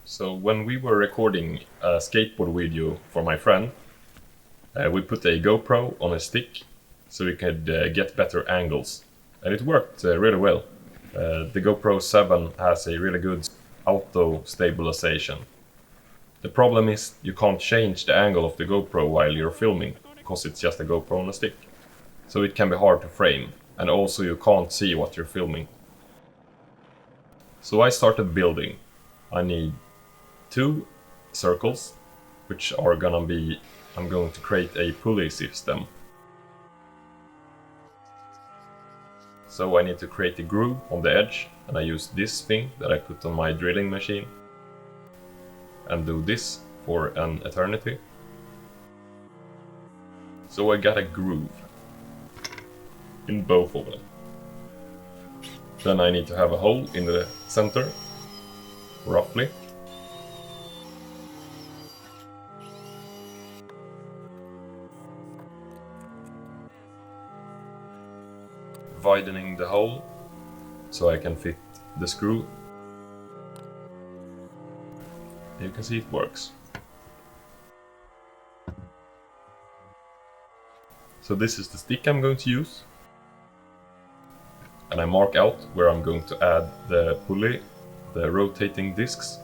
So when we were recording a skateboard video for my friend, we put a GoPro on a stick so we could get better angles. And it worked really well. The GoPro 7 has a really good auto stabilization. The problem is you can't change the angle of the GoPro while you're filming, because it's just a GoPro on a stick. So it can be hard to frame, and also you can't see what you're filming. So I started building. I need 2 circles, which are gonna be, I'm going to create a pulley system. So I need to create a groove on the edge, and I use this thing that I put on my drilling machine. And do this for an eternity. So I got a groove in both of them. Then I need to have a hole in the center, roughly. Widening the hole so I can fit the screw. You can see it works. So this is the stick I'm going to use. And I mark out where I'm going to add the pulley, the rotating discs.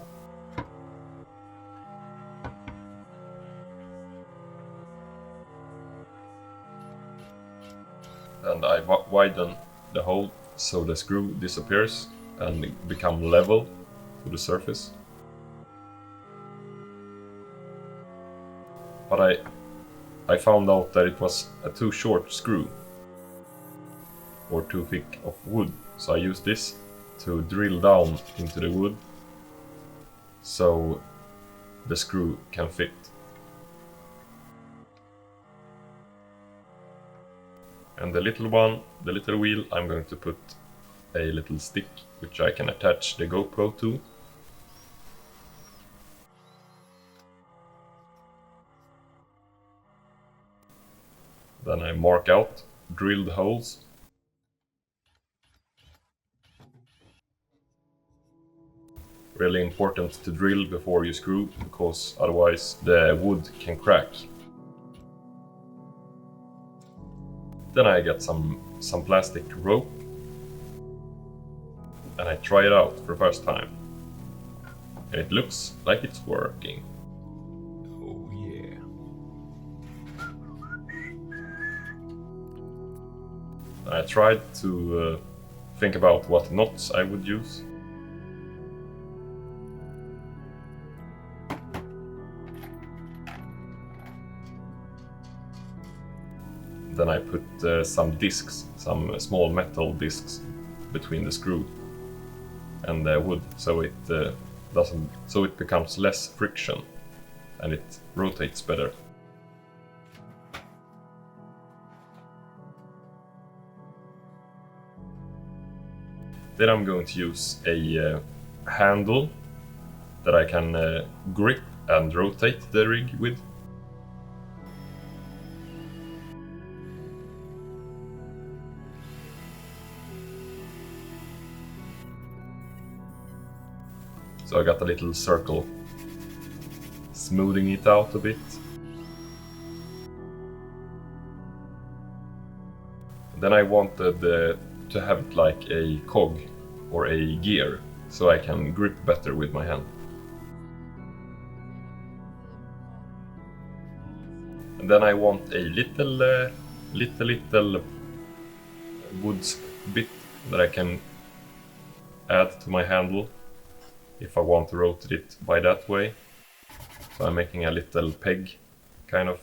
And I widen the hole so the screw disappears and become level to the surface. But I found out that it was a too short screw or too thick of wood, so I used this to drill down into the wood so the screw can fit. And the little wheel, I'm going to put a little stick which I can attach the GoPro to. Then I mark out drilled holes. Really important to drill before you screw, because otherwise the wood can crack. Then I get some plastic rope and I try it out for the first time. And it looks like it's working. Oh yeah. I tried to think about what knots I would use. Then I put some discs, some small metal discs between the screw and the wood, so it becomes less friction and it rotates better. Then I'm going to use a handle that I can grip and rotate the rig with. So I got a little circle, smoothing it out a bit. Then I wanted to have it like a cog or a gear, so I can grip better with my hand. And then I want a little wood bit that I can add to my handle if I want to rotate it by that way. So I'm making a little peg, kind of.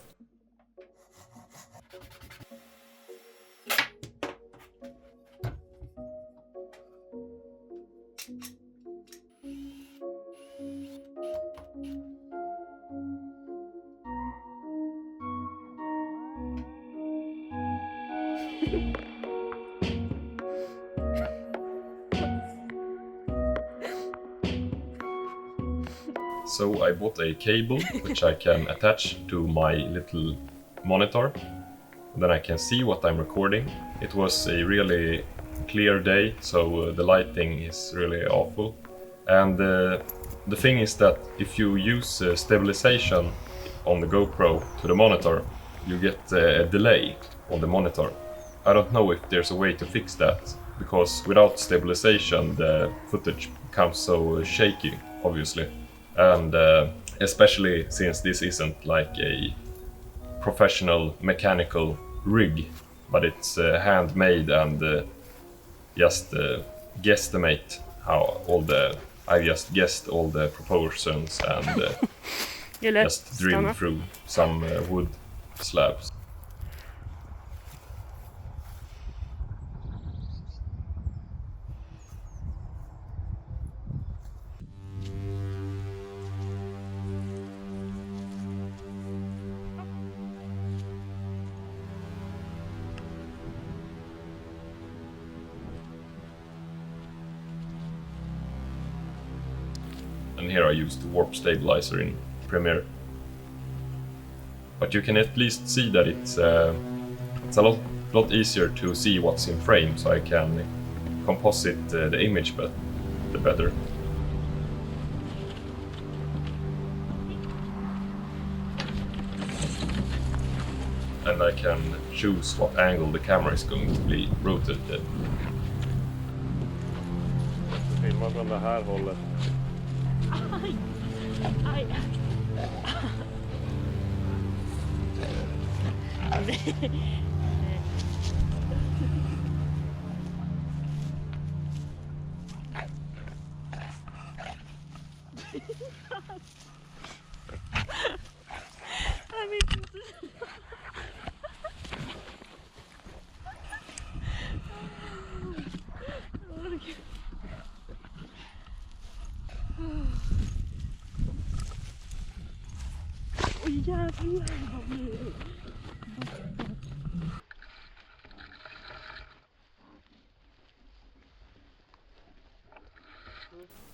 So I bought a cable which I can attach to my little monitor. Then I can see what I'm recording. It was a really clear day, so the lighting is really awful. And The thing is that if you use stabilization on the GoPro to the monitor, you get a delay on the monitor. I don't know if there's a way to fix that, because without stabilization the footage becomes so shaky, obviously. And especially since this isn't like a professional mechanical rig, but it's handmade and just guesstimate how I just guessed all the proportions and just drilled through some wood slabs. And here I used the warp stabilizer in Premiere. But you can at least see that it's a lot easier to see what's in frame, so I can composite the image better. And I can choose what angle the camera is going to be rotated. Filma från det här hållet. Aj. Aj. Jag vet inte. Oj jävlar vad mycket.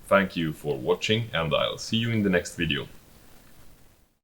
Thank you for watching, and I'll see you in the next video.